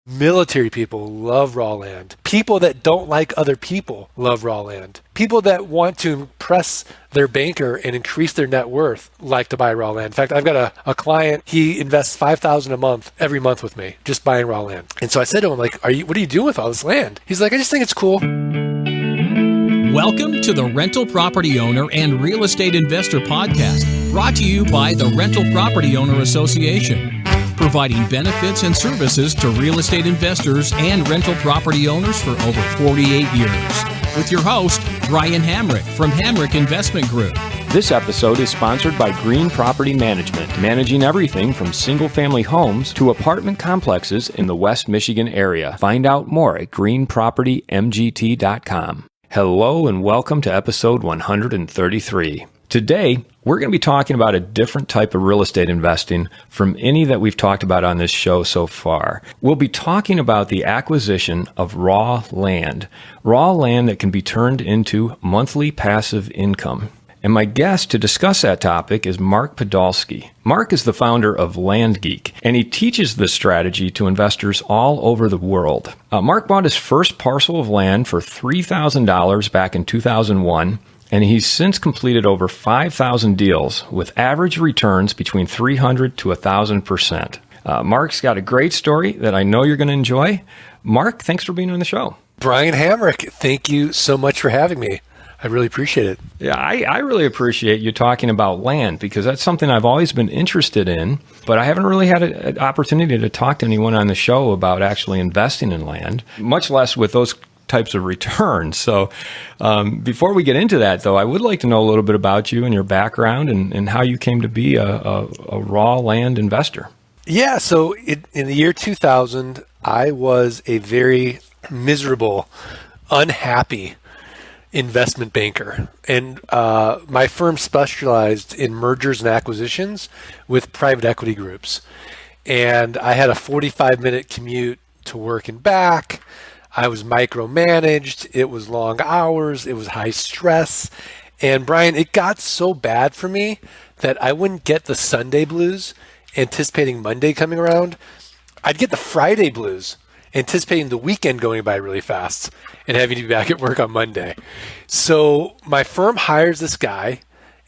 Military people love raw land. People that don't like other people love raw land. People that want to impress their banker and increase their net worth like to buy raw land. In fact, I've got a client, he invests $5,000 a month every month with me, just buying raw land. And so I said to him, like, what are you doing with all this land? He's like, I just think it's cool. Welcome to the Rental Property Owner and Real Estate Investor Podcast, brought to you by the Rental Property Owner Association, providing benefits and services to real estate investors and rental property owners for over 48 years. With your host, Brian Hamrick from Hamrick Investment Group. This episode is sponsored by Green Property Management, managing everything from single-family homes to apartment complexes in the West Michigan area. Find out more at greenpropertymgt.com. Hello and welcome to episode 133. Today, we're going to be talking about a different type of real estate investing from any that we've talked about on this show so far. We'll be talking about the acquisition of raw land that can be turned into monthly passive income. And my guest to discuss that topic is Mark Podolsky. Mark is the founder of Land Geek, and he teaches this strategy to investors all over the world. Mark bought his first parcel of land for $3,000 back in 2001, and he's since completed over 5,000 deals with average returns between 300 to 1,000%. Mark's got a great story that I know you're going to enjoy. Mark, thanks for being on the show. Brian Hamrick, thank you so much for having me. I really appreciate it. Yeah, I really appreciate you talking about land because that's something I've always been interested in, but I haven't really had an opportunity to talk to anyone on the show about actually investing in land, much less with those types of returns. So before we get into that, though, I would like to know a little bit about you and your background and how you came to be a raw land investor. Yeah, so in the year 2000, I was a very miserable, unhappy investment banker. And my firm specialized in mergers and acquisitions with private equity groups. And I had a 45-minute commute to work and back. I was micromanaged. It was long hours. It was high stress. And Brian, it got so bad for me that I wouldn't get the Sunday blues anticipating Monday coming around. I'd get the Friday blues anticipating the weekend going by really fast and having to be back at work on Monday. So my firm hires this guy,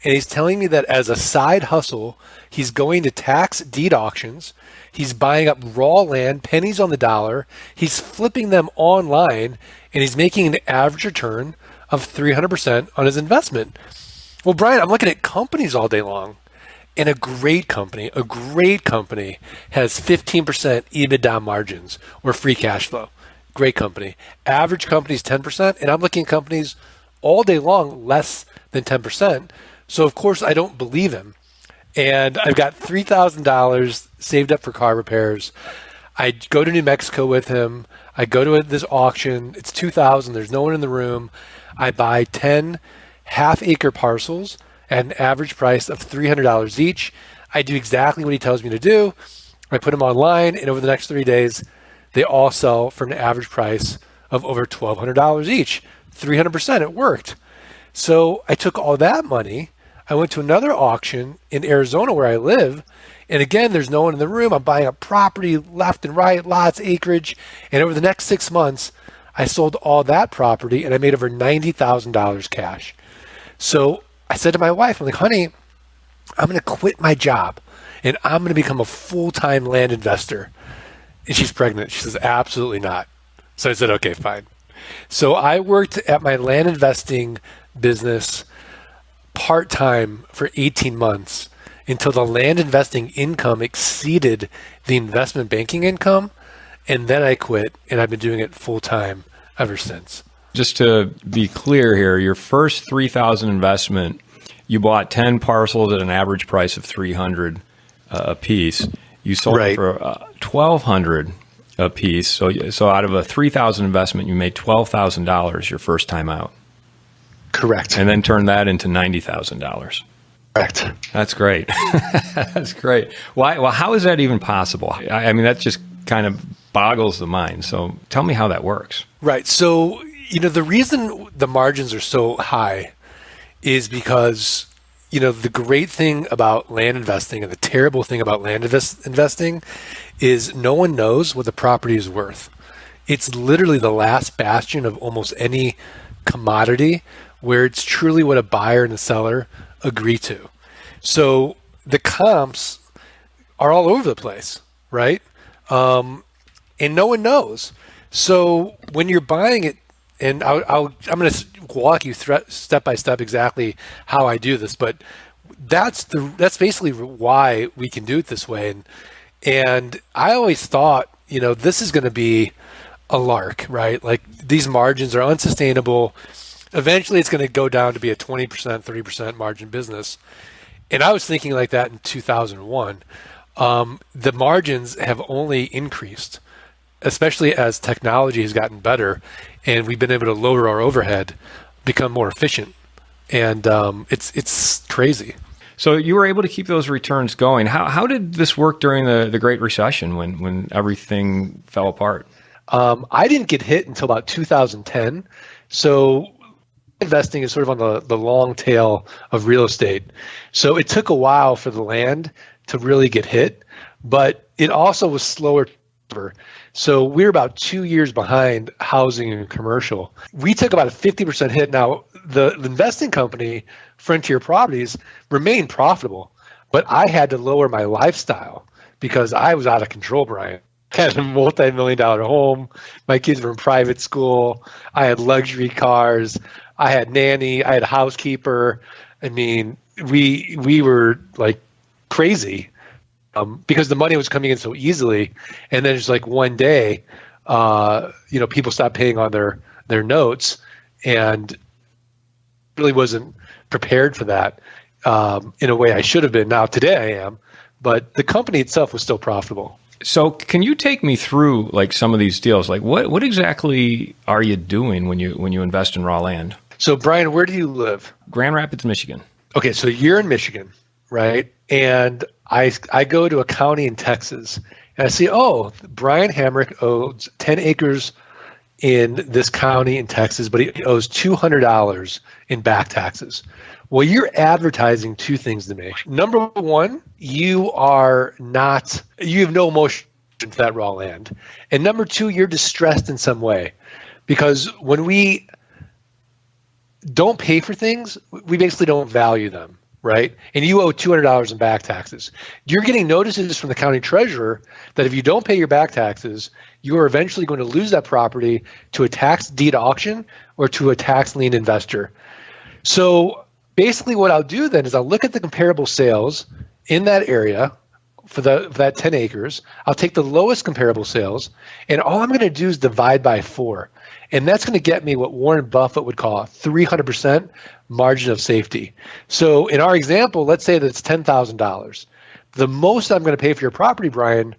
and he's telling me that as a side hustle, he's going to tax deed auctions. He's buying up raw land, pennies on the dollar. He's flipping them online, and he's making an average return of 300% on his investment. Well, Brian, I'm looking at companies all day long, and a great company has 15% EBITDA margins or free cash flow. Great company. Average company is 10%, and I'm looking at companies all day long less than 10%. So, of course, I don't believe him. And I've got $3,000 saved up for car repairs. I go to New Mexico with him. I go to this auction. It's $2,000. There's no one in the room. I buy 10 half-acre parcels at an average price of $300 each. I do exactly what he tells me to do. I put them online, and over the next 3 days, they all sell for an average price of over $1,200 each. 300%. It worked. So I took all that money. I went to another auction in Arizona where I live. And again, there's no one in the room. I'm buying up property left and right, lots, acreage. And over the next 6 months, I sold all that property and I made over $90,000 cash. So I said to my wife, I'm like, honey, I'm going to quit my job and I'm going to become a full-time land investor. And she's pregnant. She says, absolutely not. So I said, okay, fine. So I worked at my land investing business part-time for 18 months until the land investing income exceeded the investment banking income. And then I quit, and I've been doing it full-time ever since. Just to be clear here, your first $3,000 investment, you bought 10 parcels at an average price of $300 a piece. You sold right. it for $1,200 a piece. So out of a $3,000 investment, you made $12,000 your first time out. Correct. And then turned that into $90,000. Correct. That's great. That's great. Why? Well, how is that even possible? I mean, that just kind of boggles the mind. So tell me how that works. Right. So, the reason the margins are so high is because, the great thing about land investing and the terrible thing about land investing is no one knows what the property is worth. It's literally the last bastion of almost any commodity where it's truly what a buyer and a seller agree to. So the comps are all over the place, right? And no one knows. So when you're buying it, and I'm going to walk you step by step exactly how I do this, but that's basically why we can do it this way. And I always thought, this is going to be a lark, right? Like these margins are unsustainable. Eventually it's going to go down to be a 20%, 30% margin business. And I was thinking like that in 2001. The margins have only increased, especially as technology has gotten better and we've been able to lower our overhead, become more efficient. And it's crazy. So you were able to keep those returns going. How did this work during the Great Recession when everything fell apart? I didn't get hit until about 2010. So investing is sort of on the long tail of real estate. So it took a while for the land to really get hit, but it also was slower. So we're about 2 years behind housing and commercial. We took about a 50% hit. Now, the investing company, Frontier Properties, remained profitable, but I had to lower my lifestyle because I was out of control, Brian. I had a multi-million-dollar home. My kids were in private school. I had luxury cars. I had nanny. I had a housekeeper. I mean, we were like crazy because the money was coming in so easily. And then just like one day, people stopped paying on their notes, and really wasn't prepared for that in a way I should have been. Now today I am, but the company itself was still profitable. So can you take me through like some of these deals? Like what exactly are you doing when you invest in raw land? So Brian, where do you live? Grand Rapids, Michigan. Okay, so you're in Michigan, right? And I go to a county in Texas and I see, Brian Hamrick owns 10 acres in this county in Texas, but he owes $200 in back taxes. Well, you're advertising two things to me. Number one, you have no emotion to that raw land. And number two, you're distressed in some way. Because when we don't pay for things, we basically don't value them, right? And you owe $200 in back taxes. You're getting notices from the county treasurer that if you don't pay your back taxes, you are eventually going to lose that property to a tax deed auction or to a tax lien investor. So basically what I'll do then is I'll look at the comparable sales in that area for that 10 acres. I'll take the lowest comparable sales, and all I'm going to do is divide by 4. And that's going to get me what Warren Buffett would call a 300% margin of safety. So in our example, let's say that it's $10,000. The most I'm going to pay for your property, Brian,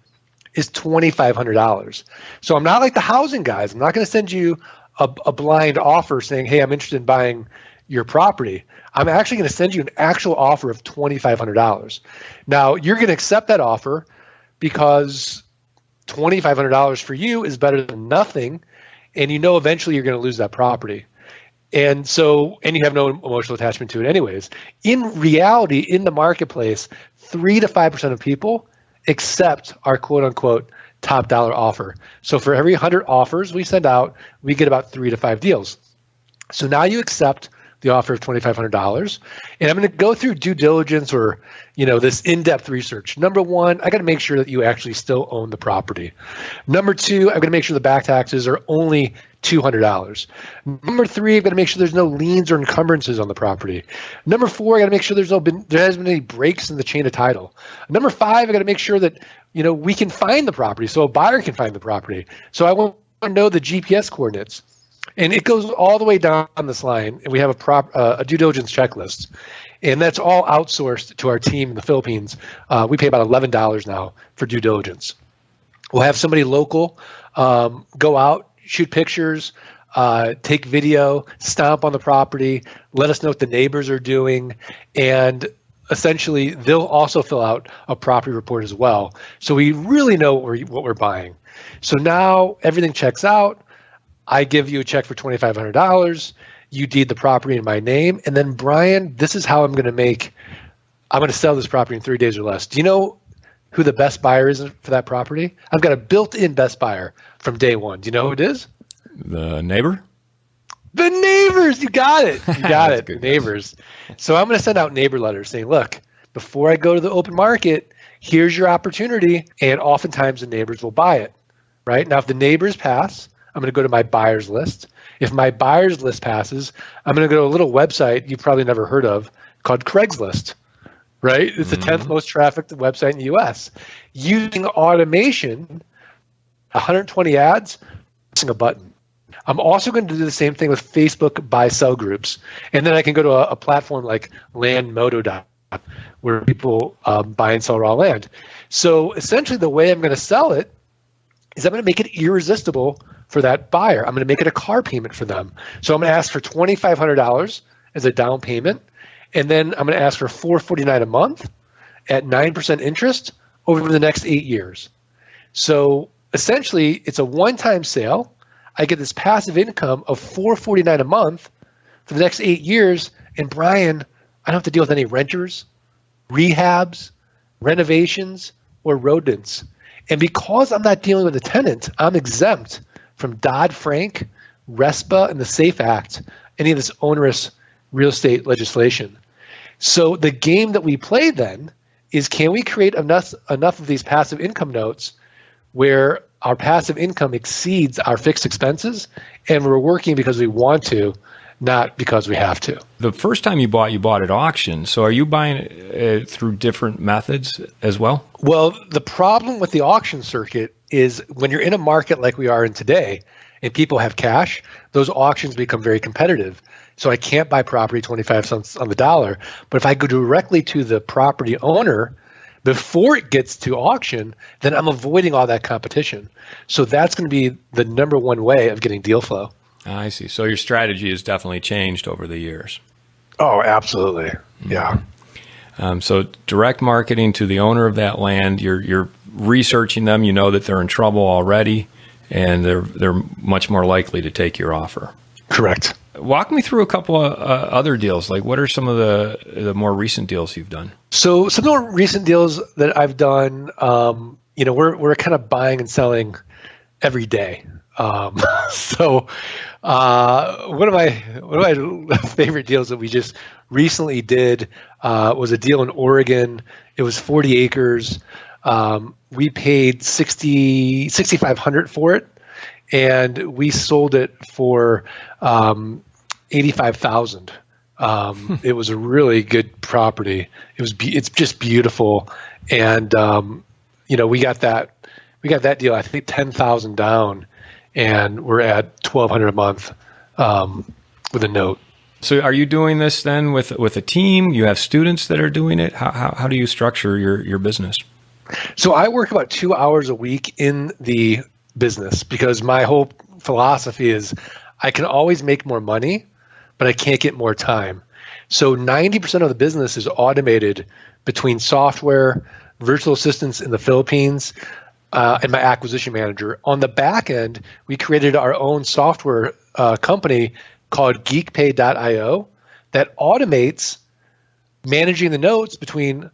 is $2,500. So I'm not like the housing guys. I'm not going to send you a blind offer saying, hey, I'm interested in buying your property. I'm actually going to send you an actual offer of $2,500. Now, you're going to accept that offer because $2,500 for you is better than nothing, and eventually you're going to lose that property. And you have no emotional attachment to it anyways. In reality, in the marketplace, 3 to 5% of people accept our quote-unquote top dollar offer. So for every 100 offers we send out, we get about 3 to 5 deals. So now you accept the offer of $2,500, and I'm going to go through due diligence or this in-depth research. Number one, I got to make sure that you actually still own the property. Number two, I'm going to make sure the back taxes are only $200. Number three, I've got to make sure there's no liens or encumbrances on the property. Number four, I got to make sure there hasn't been any breaks in the chain of title. Number five, I got to make sure that we can find the property, so a buyer can find the property. So I want to know the GPS coordinates. And it goes all the way down this line, and we have a due diligence checklist, and that's all outsourced to our team in the Philippines. We pay about $11 now for due diligence. We'll have somebody local go out, shoot pictures, take video, stomp on the property, let us know what the neighbors are doing, and essentially they'll also fill out a property report as well. So we really know what we're buying. So now everything checks out. I give you a check for $2,500. You deed the property in my name. And then, Brian, this is how I'm going to sell this property in 3 days or less. Do you know who the best buyer is for that property? I've got a built-in best buyer from day one. Do you know who it is? The neighbor? The neighbors. You got it. You got it. The Good. neighbors. So I'm going to send out neighbor letters saying, look, before I go to the open market, here's your opportunity. And oftentimes the neighbors will buy it, right? Now, if the neighbors pass, I'm going to go to my buyers list. If my buyers list passes, I'm going to go to a little website you've probably never heard of called Craigslist, right? It's the 10th most trafficked website in the US. Using automation, 120 ads, pressing a button. I'm also going to do the same thing with Facebook buy-sell groups. And then I can go to a platform like landmodo.com where people buy and sell raw land. So essentially the way I'm going to sell it is I'm going to make it irresistible for that buyer. I'm going to make it a car payment for them. So I'm going to ask for $2,500 as a down payment. And then I'm going to ask for $449 a month at 9% interest over the next 8 years. So essentially it's a one-time sale. I get this passive income of $449 a month for the next 8 years. And Brian, I don't have to deal with any renters, rehabs, renovations, or rodents. And because I'm not dealing with a tenant, I'm exempt from Dodd-Frank, RESPA, and the SAFE Act, any of this onerous real estate legislation. So the game that we play then is, can we create enough of these passive income notes where our passive income exceeds our fixed expenses, and we're working because we want to, not because we have to. The first time you bought at auction. So are you buying it through different methods as well? Well, the problem with the auction circuit is when you're in a market like we are in today and people have cash, those auctions become very competitive. So I can't buy property 25 cents on the dollar. But if I go directly to the property owner before it gets to auction, then I'm avoiding all that competition. So that's going to be the number one way of getting deal flow. I see. So your strategy has definitely changed over the years. Oh, absolutely. Yeah. So direct marketing to the owner of that land, you're researching them. You know that they're in trouble already, and they're much more likely to take your offer. Correct. Walk me through a couple of other deals. Like, what are some of the more recent deals you've done? So some more recent deals that I've done, we're kind of buying and selling every day. So one of my favorite deals that we just recently did was a deal in Oregon. It was 40 acres. We paid $6,500 for it, and we sold it for $85,000. It was a really good property. It's just beautiful, and we got that deal. I think 10,000 down, and we're at $1,200 a month with a note. So are you doing this then with a team? You have students that are doing it? How do you structure your business? So I work about 2 hours a week in the business because my whole philosophy is I can always make more money, but I can't get more time. So 90% of the business is automated between software, virtual assistants in the Philippines, and my acquisition manager. On the back end, we created our own software company called geekpay.io that automates managing the notes between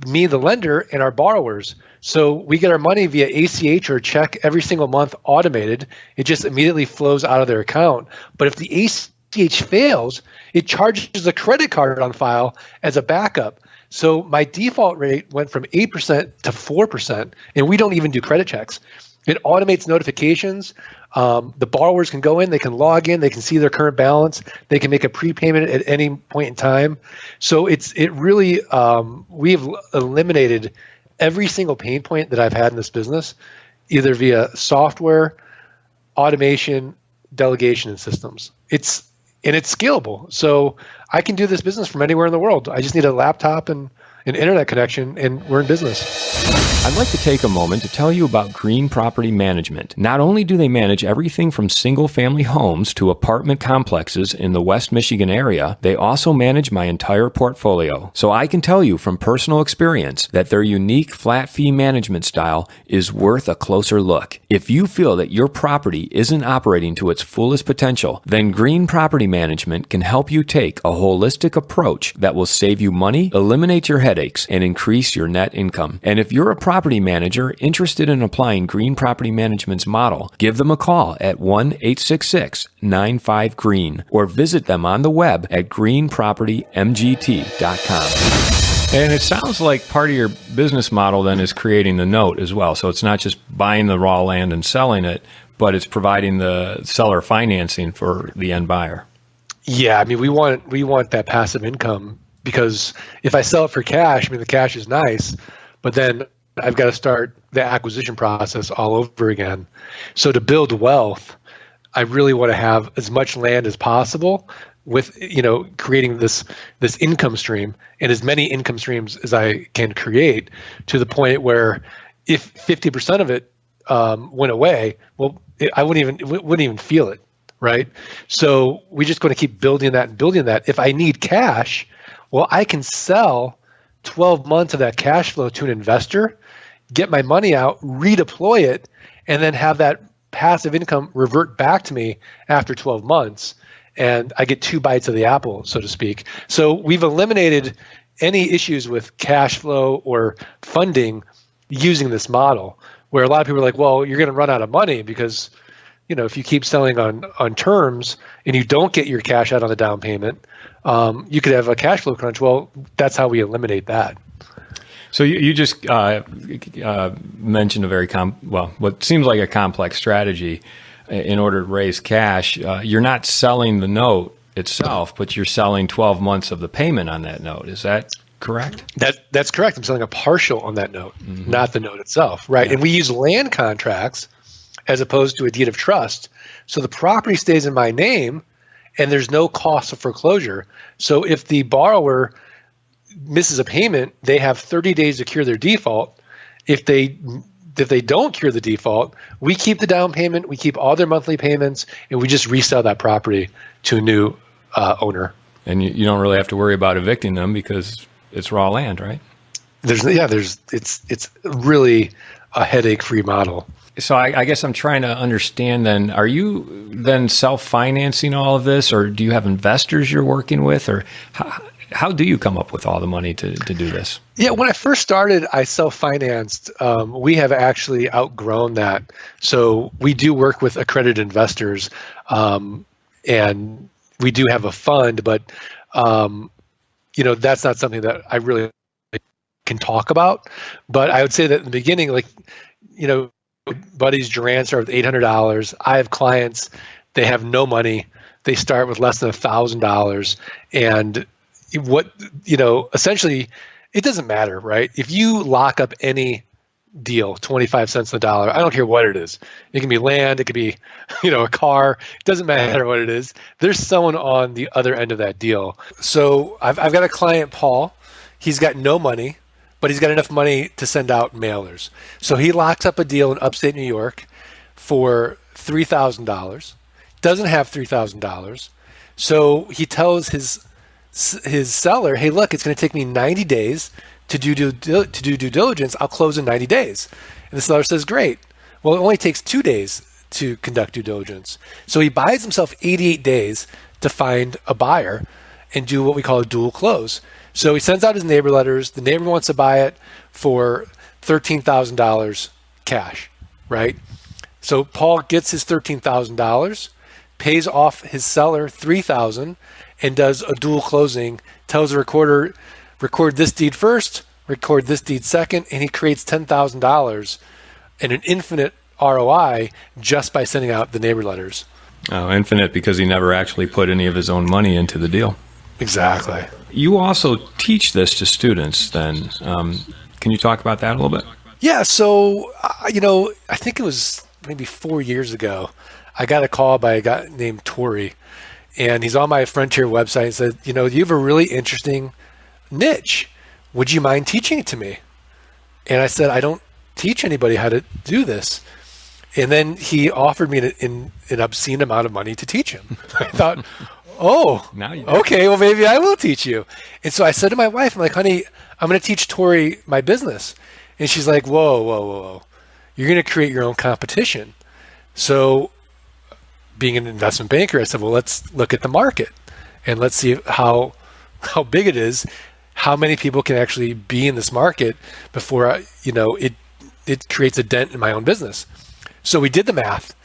me, the lender, and our borrowers. So we get our money via ACH or check every single month automated. It just immediately flows out of their account. But if the ACH fails, it charges a credit card on file as a backup. So my default rate went from 8% to 4%, and we don't even do credit checks. It automates notifications. The borrowers can go in, they can log in, they can see their current balance, they can make a prepayment at any point in time. So it really we've eliminated every single pain point that I've had in this business, either via software, automation, delegation, and systems. It's scalable. So I can do this business from anywhere in the world. I just need a laptop and an internet connection, and we're in business. I'd like to take a moment to tell you about Green Property Management. Not only do they manage everything from single-family homes to apartment complexes in the West Michigan area, they also manage my entire portfolio. So I can tell you from personal experience that their unique flat fee management style is worth a closer look. If you feel that your property isn't operating to its fullest potential, then Green Property Management can help you take a holistic approach that will save you money, eliminate your headache, headaches and increase your net income. And if you're a property manager interested in applying Green Property Management's model, give them a call at 1-866-95-GREEN or visit them on the web at greenpropertymgt.com. And it sounds like part of your business model then is creating the note as well. So it's not just buying the raw land and selling it, but it's providing the seller financing for the end buyer. Yeah, I mean, we want that passive income, because if I sell it for cash, I mean, the cash is nice, but then I've got to start the acquisition process all over again. So to build wealth, I really want to have as much land as possible with, creating this income stream, and as many income streams as I can create, to the point where if 50% of it went away, well, I wouldn't even feel it. Right. So we just going to keep building that and building that. If I need cash, well, I can sell 12 months of that cash flow to an investor, get my money out, redeploy it, and then have that passive income revert back to me after 12 months. And I get 2 bites of the apple, so to speak. So we've eliminated any issues with cash flow or funding using this model, where a lot of people are like, well, you're going to run out of money because if you keep selling on terms and you don't get your cash out on the down payment, you could have a cash flow crunch. Well, that's how we eliminate that. So you just mentioned a very what seems like a complex strategy in order to raise cash. You're not selling the note itself, but you're selling 12 months of the payment on that note. Is that correct? That's correct. I'm selling a partial on that note, not the note itself, right? Yeah. And we use land contracts as opposed to a deed of trust. So the property stays in my name and there's no cost of foreclosure. So if the borrower misses a payment, they have 30 days to cure their default. If they don't cure the default, we keep the down payment, we keep all their monthly payments, and we just resell that property to a new owner. And you don't really have to worry about evicting them because it's raw land, right? It's really a headache-free model. So I guess I'm trying to understand then, are you then self-financing all of this, or do you have investors you're working with, or how do you come up with all the money to do this? Yeah, when I first started, I self-financed. We have actually outgrown that. So we do work with accredited investors, and we do have a fund, but that's not something that I really can talk about. But I would say that in the beginning, buddies Durant start with $800. I have clients, they have no money. They start with less than $1,000. And essentially, it doesn't matter, right? If you lock up any deal, 25 cents on the dollar, I don't care what it is. It can be land, it could be, a car. It doesn't matter what it is. There's someone on the other end of that deal. So I've got a client, Paul. He's got no money, but he's got enough money to send out mailers. So he locks up a deal in upstate New York for $3,000. Doesn't have $3,000. So he tells his seller, hey, look, it's going to take me 90 days to do due diligence. I'll close in 90 days. And the seller says, great. Well, it only takes 2 days to conduct due diligence. So he buys himself 88 days to find a buyer and do what we call a dual close. So he sends out his neighbor letters. The neighbor wants to buy it for $13,000 cash, right? So Paul gets his $13,000, pays off his seller $3,000, and does a dual closing, tells the recorder, record this deed first, record this deed second, and he creates $10,000 and an infinite ROI just by sending out the neighbor letters. Oh, infinite because he never actually put any of his own money into the deal. Exactly. You also teach this to students then. Can you talk about that a little bit? Yeah. So, I think it was maybe 4 years ago, I got a call by a guy named Tori, and he's on my Frontier website and said, you have a really interesting niche. Would you mind teaching it to me? And I said, I don't teach anybody how to do this. And then he offered me an obscene amount of money to teach him. I thought, oh, now you okay, well, maybe I will teach you. And so I said to my wife, I'm like, honey, I'm going to teach Tori my business. And she's like, whoa. You're going to create your own competition. So being an investment banker, I said, well, let's look at the market and let's see how big it is. how many people can actually be in this market before it creates a dent in my own business. So we did the math,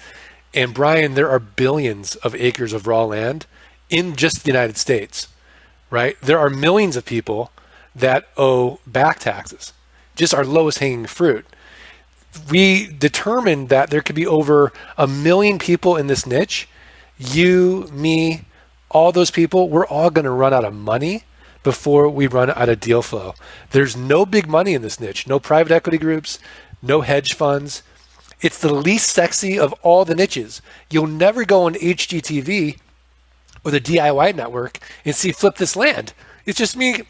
and Brian, there are billions of acres of raw land in just the United States, right? There are millions of people that owe back taxes, just our lowest hanging fruit. We determined that there could be over 1 million people in this niche. You, me, all those people, we're all going to run out of money before we run out of deal flow. There's no big money in this niche, no private equity groups, no hedge funds. It's the least sexy of all the niches. You'll never go on HGTV or the DIY network and see Flip This Land. It's just me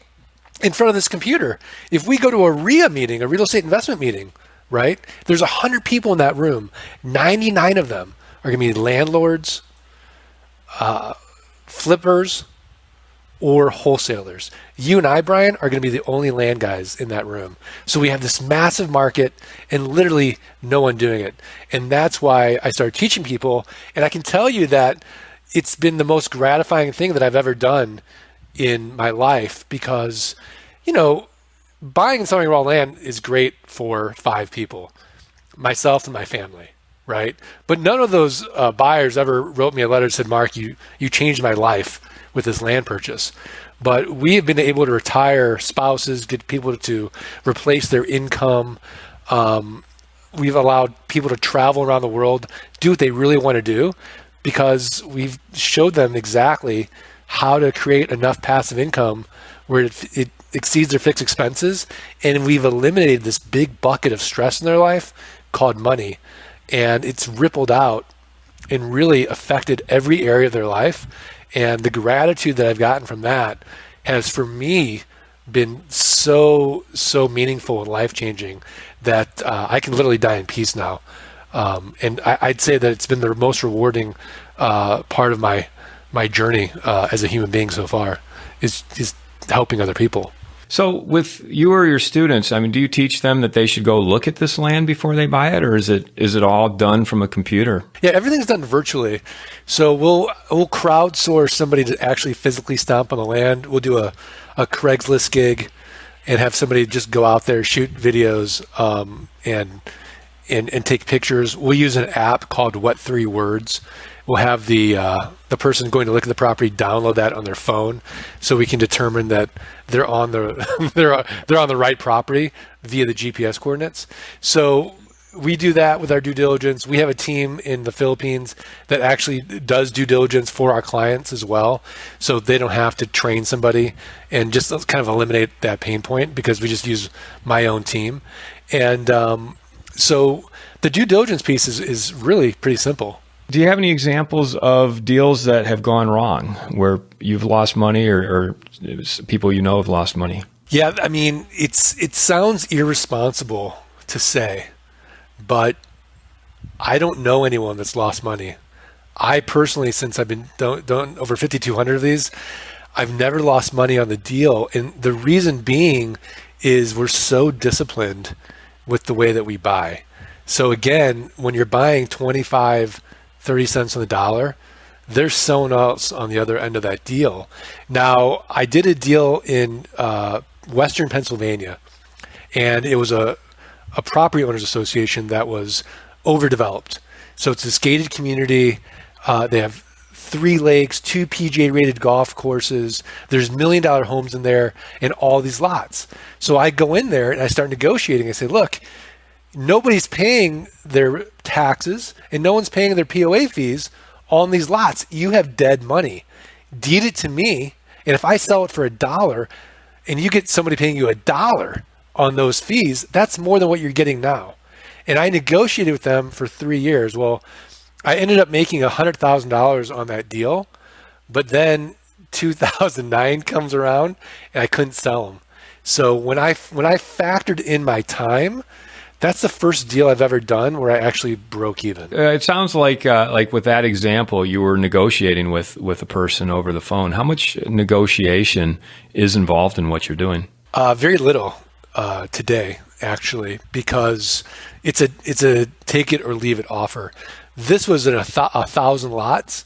in front of this computer. If we go to a RIA meeting, a real estate investment meeting, right? There's 100 people in that room. 99 of them are going to be landlords, flippers, or wholesalers. You and I, Brian, are going to be the only land guys in that room. So we have this massive market and literally no one doing it. And that's why I started teaching people. And I can tell you that it's been the most gratifying thing that I've ever done in my life because, buying and selling raw land is great for 5 people, myself and my family, right? But none of those buyers ever wrote me a letter and said, Mark, you changed my life with this land purchase. But we have been able to retire spouses, get people to replace their income. We've allowed people to travel around the world, do what they really want to do, because we've showed them exactly how to create enough passive income where it exceeds their fixed expenses. And we've eliminated this big bucket of stress in their life called money. And it's rippled out and really affected every area of their life. And the gratitude that I've gotten from that has, for me, been so meaningful and life-changing that I can literally die in peace now. And I'd say that it's been the most rewarding part of my journey as a human being so far, is helping other people. So with you or your students, do you teach them that they should go look at this land before they buy it, or is it all done from a computer? Yeah, everything's done virtually. So we'll crowdsource somebody to actually physically stomp on the land. We'll do a Craigslist gig and have somebody just go out there, shoot videos, and take pictures. We'll use an app called What 3 Words. We'll have the person going to look at the property download that on their phone, so we can determine that they're on the they're on the right property via the GPS coordinates. So we do that with our due diligence. We have a team in the Philippines that actually does due diligence for our clients as well, so they don't have to train somebody, and just kind of eliminate that pain point because we just use my own team. And so the due diligence piece is really pretty simple. Do you have any examples of deals that have gone wrong where you've lost money or people have lost money? Yeah, it sounds irresponsible to say, but I don't know anyone that's lost money. I personally, since I've been done over 5,200 of these, I've never lost money on the deal. And the reason being is we're so disciplined with the way that we buy. So again, when you're buying 30 cents on the dollar, there's someone else on the other end of that deal. Now, I did a deal in Western Pennsylvania, and it was a property owners association that was overdeveloped. So it's this gated community. They have 3 lakes, 2 PGA rated golf courses. There's $1 million homes in there and all these lots. So I go in there and I start negotiating. I say, look, nobody's paying their taxes and no one's paying their POA fees on these lots. You have dead money. Deed it to me. And if I sell it for $1 and you get somebody paying you $1 on those fees, that's more than what you're getting now. And I negotiated with them for 3 years. Well, I ended up making $100,000 on that deal, but then 2009 comes around and I couldn't sell them. So when I factored in my time, that's the first deal I've ever done where I actually broke even. It sounds like with that example, you were negotiating with a person over the phone. How much negotiation is involved in what you're doing? Very little today, actually, because it's a take it or leave it offer. This was in 1,000 lots,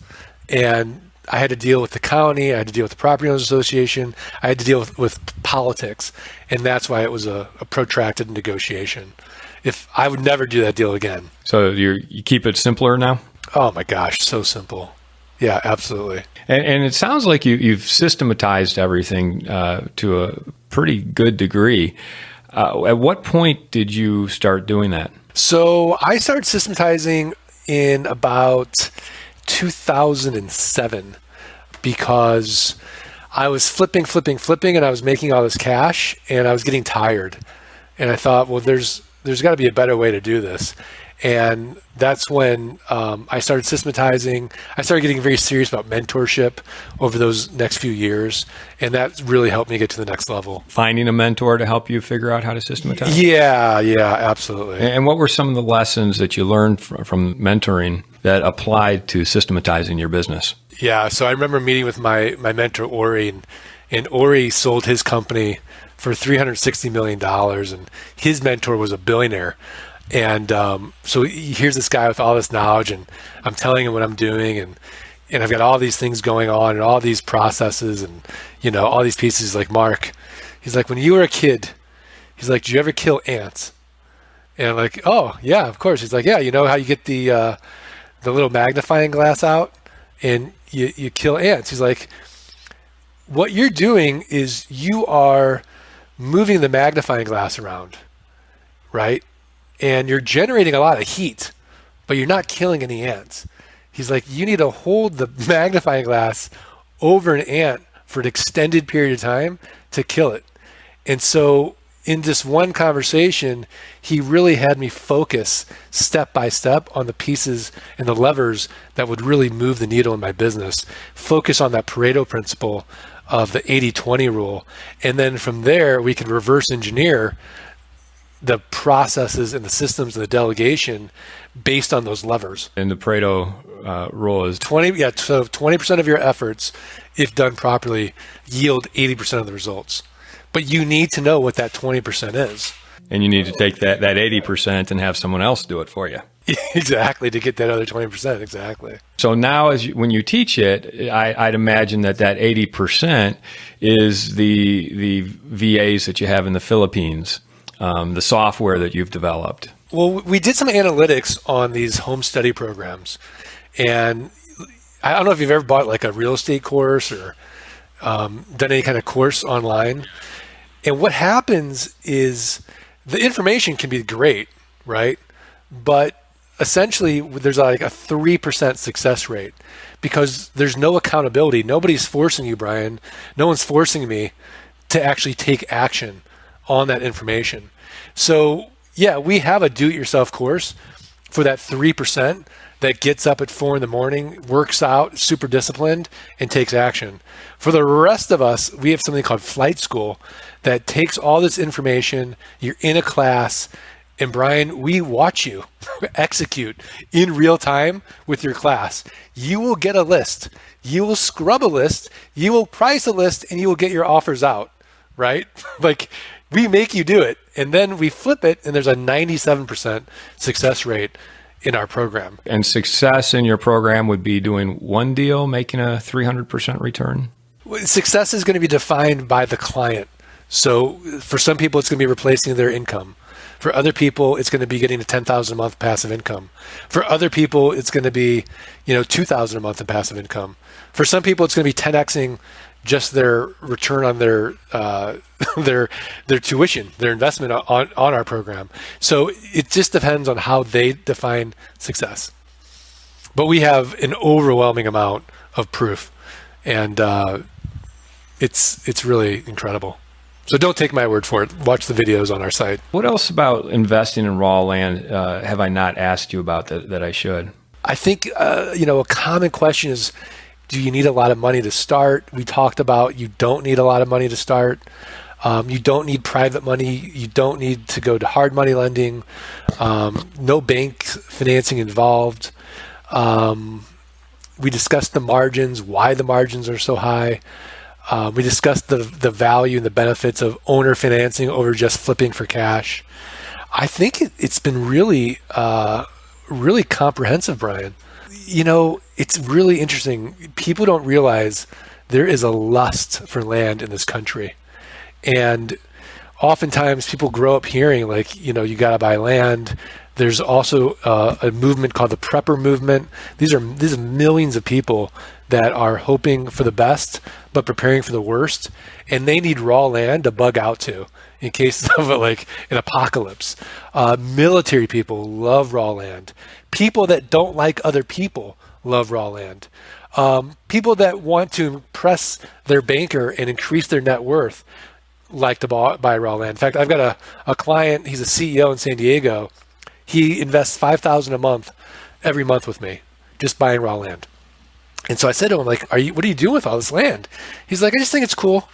and I had to deal with the county, I had to deal with the property owners association, I had to deal with politics, and that's why it was a protracted negotiation. If I would never do that deal again. So you keep it simpler now? Oh my gosh, so simple. Yeah, absolutely. And it sounds like you've systematized everything to a pretty good degree. At what point did you start doing that? So I started systematizing in about 2007 because I was flipping, and I was making all this cash, and I was getting tired. And I thought, well, there's got to be a better way to do this. And that's when I started systematizing. I started getting very serious about mentorship over those next few years, and that really helped me get to the next level. Finding a mentor to help you figure out how to systematize? Yeah, absolutely. And what were some of the lessons that you learned from mentoring that applied to systematizing your business? Yeah, so I remember meeting with my mentor, Ori, and Ori sold his company for $360 million, and his mentor was a billionaire. And so here's this guy with all this knowledge, and I'm telling him what I'm doing, and I've got all these things going on and all these processes and, all these pieces. He's like, Mark, he's like, when you were a kid, he's like, did you ever kill ants? And I'm like, oh, yeah, of course. He's like, yeah, you know how you get the little magnifying glass out and you kill ants? He's like, what you're doing is you are moving the magnifying glass around, right? And you're generating a lot of heat, but you're not killing any ants. He's like, you need to hold the magnifying glass over an ant for an extended period of time to kill it. And so in this one conversation, he really had me focus step by step on the pieces and the levers that would really move the needle in my business. Focus on that Pareto principle of the 80-20 rule. And then from there, we can reverse engineer the processes and the systems and the delegation based on those levers. And the Pareto rule is 20. Yeah, so 20% of your efforts, if done properly, yield 80% of the results. But you need to know what that 20% is. And you need to take that 80% and have someone else do it for you. Exactly, to get that other 20%. Exactly. So now, when you teach it, I'd imagine that 80% is the VAs that you have in the Philippines. The software that you've developed. Well, we did some analytics on these home study programs, and I don't know if you've ever bought like a real estate course or done any kind of course online. And what happens is the information can be great, right? But essentially, there's like a 3% success rate because there's no accountability. Nobody's forcing you, Brian. No one's forcing me to actually take action on that information. So yeah, we have a do-it-yourself course for that 3% that gets up at 4 a.m, works out, super disciplined, and takes action. For the rest of us, we have something called Flight School that takes all this information. You're in a class, and Brian, we watch you execute in real time with your class. You will get a list. You will scrub a list. You will price a list, and you will get your offers out, right? Like, we make you do it, and then we flip it, and there's a 97% success rate in our program. And success in your program would be doing one deal, making a 300% return? Success is going to be defined by the client. So for some people, it's going to be replacing their income. For other people, it's going to be getting a $10,000 a month passive income. For other people, it's going to be, $2,000 a month in passive income. For some people, it's going to be 10xing just their return on their tuition, their investment on our program. So it just depends on how they define success. But we have an overwhelming amount of proof, and it's really incredible. So don't take my word for it. Watch the videos on our site. What else about investing in raw land have I not asked you about that I should? I think a common question is, do you need a lot of money to start? We talked about you don't need a lot of money to start. You don't need private money. You don't need to go to hard money lending. No bank financing involved. We discussed the margins, why the margins are so high. We discussed the value and the benefits of owner financing over just flipping for cash. I think it's been really, really comprehensive, Brian. it's really interesting. People don't realize there is a lust for land in this country. And oftentimes people grow up hearing like, you got to buy land. There's also a movement called the prepper movement. These are millions of people that are hoping for the best, but preparing for the worst. And they need raw land to bug out to in case of like an apocalypse. Military people love raw land. People that don't like other people love raw land. People that want to impress their banker and increase their net worth like to buy raw land. In fact, I've got a client, he's a CEO in San Diego. He invests $5,000 a month every month with me, just buying raw land. And so I said to him, like, what are you doing with all this land? He's like, I just think it's cool.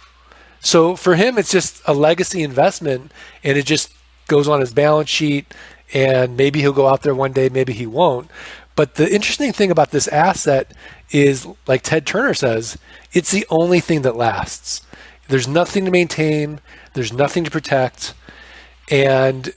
So for him, it's just a legacy investment, and it just goes on his balance sheet, and maybe he'll go out there one day, maybe he won't. But the interesting thing about this asset is, like Ted Turner says, it's the only thing that lasts. There's nothing to maintain, there's nothing to protect, and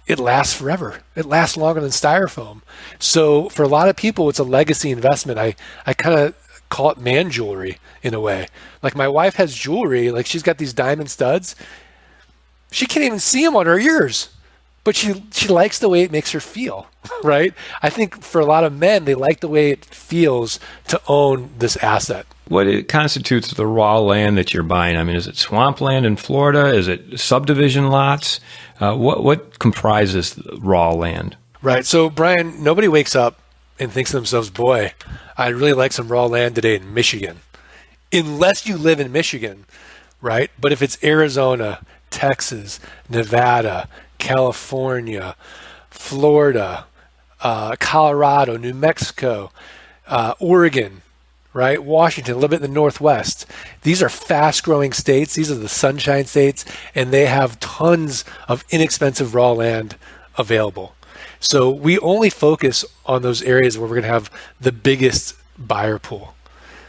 it lasts forever. It lasts longer than styrofoam. So for a lot of people, it's a legacy investment. I kind of call it man jewelry in a way. Like my wife has jewelry, like she's got these diamond studs. She can't even see them on her ears, but she likes the way it makes her feel, right? I think for a lot of men, they like the way it feels to own this asset. What it constitutes the raw land that you're buying? I mean, is it swampland in Florida? Is it subdivision lots? What comprises raw land? Right. So, Brian, nobody wakes up and thinks to themselves, boy, I'd really like some raw land today in Michigan. Unless you live in Michigan, right? But if it's Arizona, Texas, Nevada, California, Florida, Colorado, New Mexico, Oregon, right? Washington, a little bit in the Northwest. These are fast-growing states. These are the sunshine states, and they have tons of inexpensive raw land available. So we only focus on those areas where we're going to have the biggest buyer pool.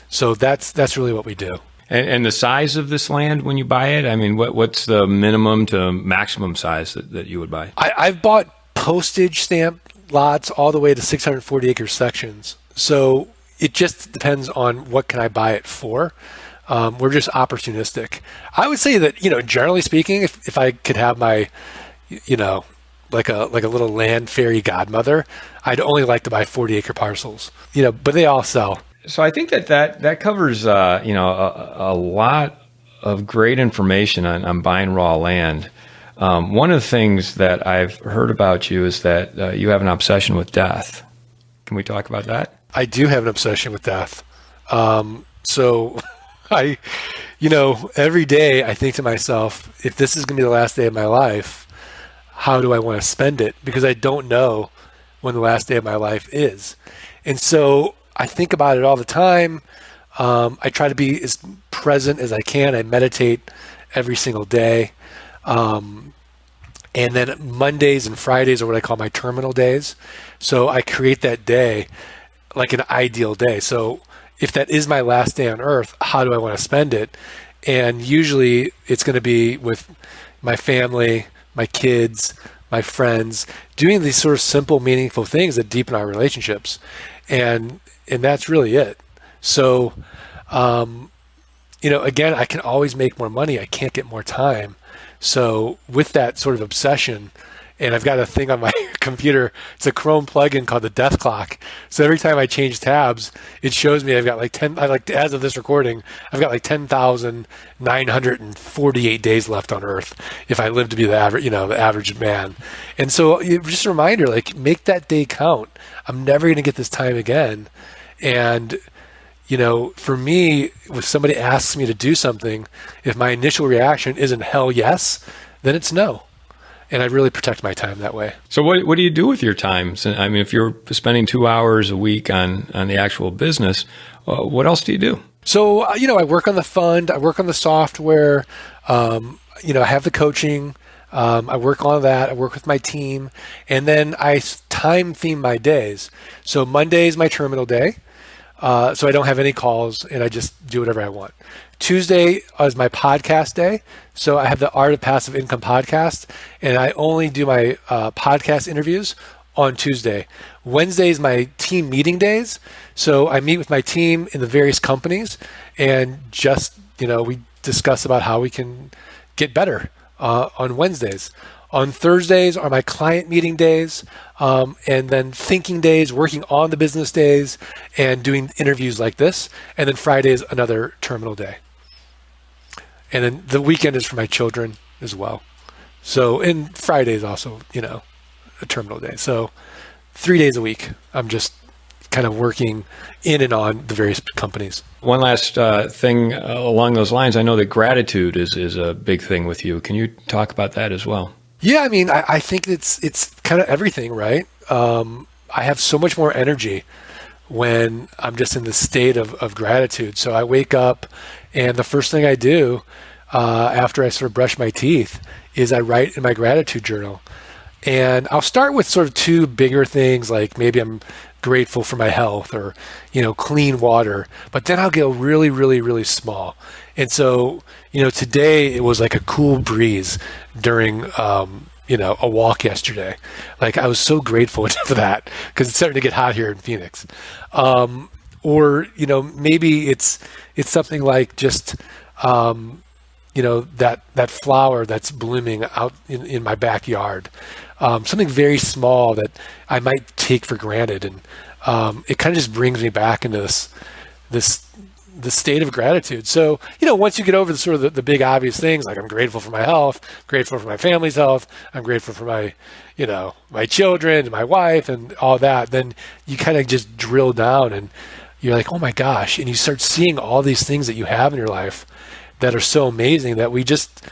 So that's really what we do. And the size of this land when you buy it? I mean, what's the minimum to maximum size that you would buy? I've bought postage stamp lots all the way to 640-acre sections. So it just depends on what can I buy it for. We're just opportunistic. I would say that, generally speaking, if I could have my, like a little land fairy godmother, I'd only like to buy 40-acre parcels, but they all sell. So I think that covers, a lot of great information on buying raw land. One of the things that I've heard about you is that you have an obsession with death. Can we talk about that? I do have an obsession with death. So I, every day I think to myself, if this is going to be the last day of my life, how do I want to spend it? Because I don't know when the last day of my life is. And so I think about it all the time. I try to be as present as I can. I meditate every single day. And then Mondays and Fridays are what I call my terminal days. So I create that day like an ideal day. So if that is my last day on earth, how do I want to spend it? And usually it's going to be with my family, my kids, my friends, doing these sort of simple, meaningful things that deepen our relationships. And that's really it. So, again, I can always make more money. I can't get more time. So with that sort of obsession, and I've got a thing on my computer, it's a Chrome plugin called the Death Clock. So every time I change tabs, it shows me I've got as of this recording, I've got 10,948 days left on Earth if I live to be the average man. And so just a reminder, make that day count. I'm never going to get this time again. And, for me, if somebody asks me to do something, if my initial reaction isn't hell yes, then it's no. And I really protect my time that way. So what do you do with your time? I mean, if you're spending 2 hours a week on the actual business, what else do you do? So, I work on the fund. I work on the software. I have the coaching. I work on that. I work with my team. And then I time theme my days. So Monday is my terminal day. So I don't have any calls and I just do whatever I want. Tuesday is my podcast day. So I have the Art of Passive Income podcast, and I only do my podcast interviews on Tuesday. Wednesday is my team meeting days. So I meet with my team in the various companies and just, we discuss about how we can get better on Wednesdays. On Thursdays are my client meeting days, and then thinking days, working on the business days, and doing interviews like this. And then Friday is another terminal day. And then the weekend is for my children as well. So, and Friday is also, a terminal day. So 3 days a week, I'm just kind of working in and on the various companies. One last thing along those lines. I know that gratitude is a big thing with you. Can you talk about that as well? Yeah, I mean, I think it's kind of everything, right? I have so much more energy when I'm just in the state of gratitude. So I wake up, and the first thing I do after I sort of brush my teeth is I write in my gratitude journal. And I'll start with sort of two bigger things, like maybe I'm grateful for my health or, clean water. But then I'll go really, really, really small. And so, today it was like a cool breeze during, a walk yesterday. Like I was so grateful for that because it's starting to get hot here in Phoenix. Or, maybe it's something like just, that flower that's blooming out in my backyard. Something very small that I might take for granted. And it kind of just brings me back into the state of gratitude. So, once you get over the sort of the big obvious things, like I'm grateful for my health, grateful for my family's health, I'm grateful for my, my children and my wife and all that, then you kind of just drill down and you're like, oh my gosh. And you start seeing all these things that you have in your life that are so amazing that we just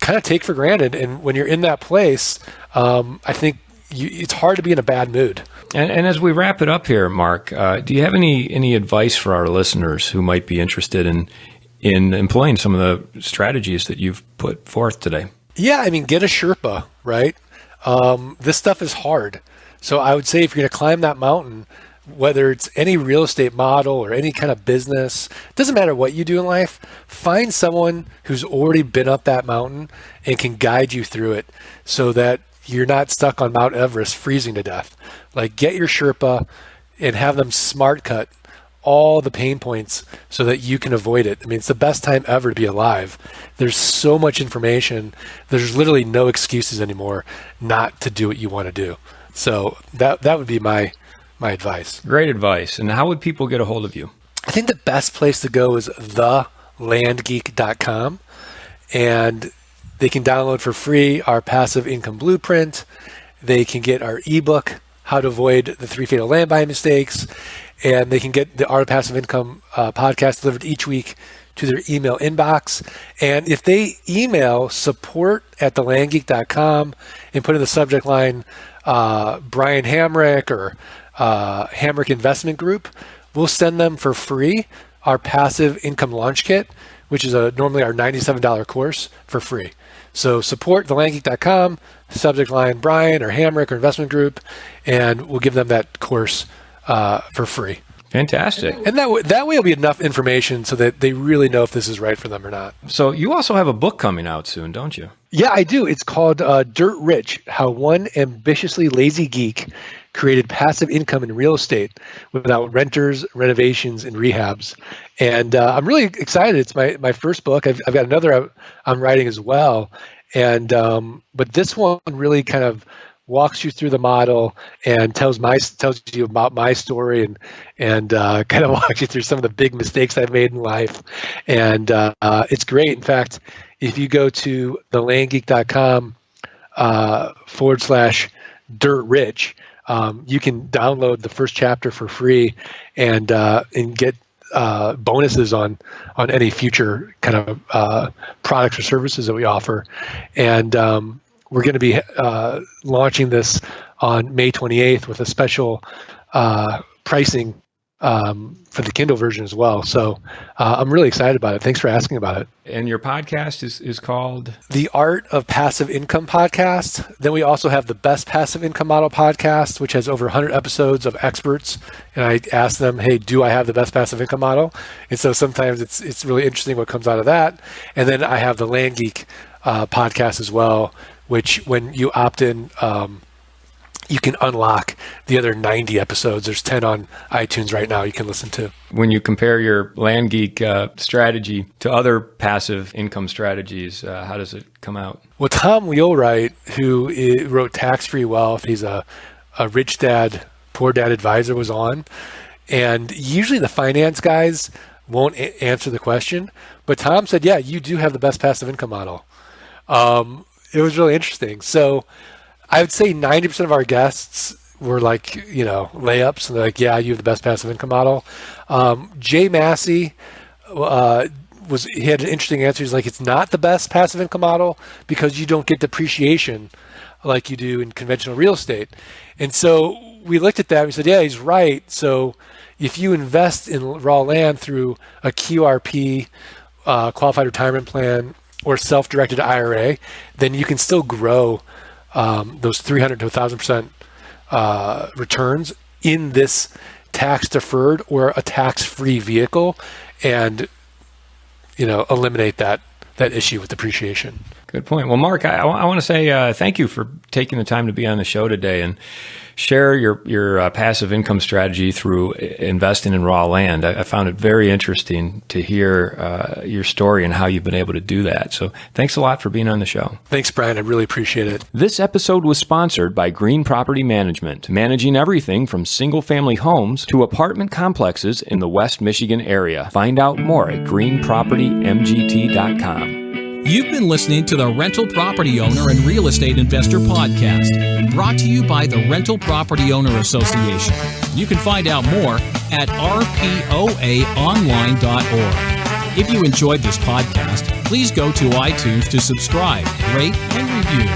kind of take for granted. And when you're in that place, I think it's hard to be in a bad mood. And as we wrap it up here, Mark, do you have any advice for our listeners who might be interested in employing some of the strategies that you've put forth today? Yeah, I mean, get a Sherpa, right? This stuff is hard. So I would say if you're going to climb that mountain, whether it's any real estate model or any kind of business, doesn't matter what you do in life, find someone who's already been up that mountain and can guide you through it so that you're not stuck on Mount Everest freezing to death. Like get your Sherpa and have them smart cut all the pain points so that you can avoid it. I mean, it's the best time ever to be alive. There's so much information. There's literally no excuses anymore not to do what you want to do. So that would be my advice. Great advice. And how would people get a hold of you? I think the best place to go is thelandgeek.com, and they can download for free our passive income blueprint. They can get our ebook, How to Avoid the 3 Fatal Land Buying Mistakes, and they can get the Art of Passive Income podcast delivered each week to their email inbox. And if they email support@thelandgeek.com and put in the subject line Brian Hamrick or Hamrick Investment Group, we'll send them for free our passive income launch kit, which is normally our $97 course for free. So support thelandgeek.com, subject line Brian or Hamrick or Investment Group, and we'll give them that course for free. Fantastic. And that way will be enough information so that they really know if this is right for them or not. So you also have a book coming out soon, don't you? Yeah, I do. It's called Dirt Rich, How One Ambitiously Lazy Geek Created Passive Income in Real Estate Without Renters, Renovations, and Rehabs. And I'm really excited. It's my first book. I've got another I'm writing as well. And but this one really kind of walks you through the model and tells you about my story and kind of walks you through some of the big mistakes I've made in life. And it's great. In fact, if you go to thelandgeek.com /dirtrich, you can download the first chapter for free and get bonuses on any future kind of products or services that we offer. And we're going to be launching this on May 28th with a special pricing for the Kindle version as well. So I'm really excited about it. Thanks for asking about it. And your podcast is called? The Art of Passive Income Podcast. Then we also have the Best Passive Income Model Podcast, which has over 100 episodes of experts. And I ask them, hey, do I have the best passive income model? And so sometimes it's really interesting what comes out of that. And then I have the Land Geek podcast as well, which when you opt in, you can unlock the other 90 episodes. There's 10 on iTunes right now you can listen to. When you compare your Land Geek strategy to other passive income strategies, how does it come out? Well, Tom Wheelwright, who wrote Tax-Free Wealth, he's a rich dad, poor dad advisor, was on. And usually the finance guys won't answer the question. But Tom said, yeah, you do have the best passive income model. It was really interesting. So I would say 90% of our guests were like, layups. And they're like, yeah, you have the best passive income model. Jay Massey, he had an interesting answer. He's like, it's not the best passive income model because you don't get depreciation like you do in conventional real estate. And so we looked at that and we said, yeah, he's right. So if you invest in raw land through a QRP, qualified retirement plan, or self-directed IRA, then you can still grow those 300 to 1,000% returns in this tax-deferred or a tax-free vehicle, and eliminate that issue with depreciation. Good point. Well, Mark, I want to say thank you for taking the time to be on the show today and share your passive income strategy through investing in raw land. I found it very interesting to hear your story and how you've been able to do that. So thanks a lot for being on the show. Thanks, Brian. I really appreciate it. This episode was sponsored by Green Property Management, managing everything from single-family homes to apartment complexes in the West Michigan area. Find out more at greenpropertymgt.com. You've been listening to the Rental Property Owner and Real Estate Investor Podcast, brought to you by the Rental Property Owner Association. You can find out more at rpoaonline.org. If you enjoyed this podcast, please go to iTunes to subscribe, rate, and review.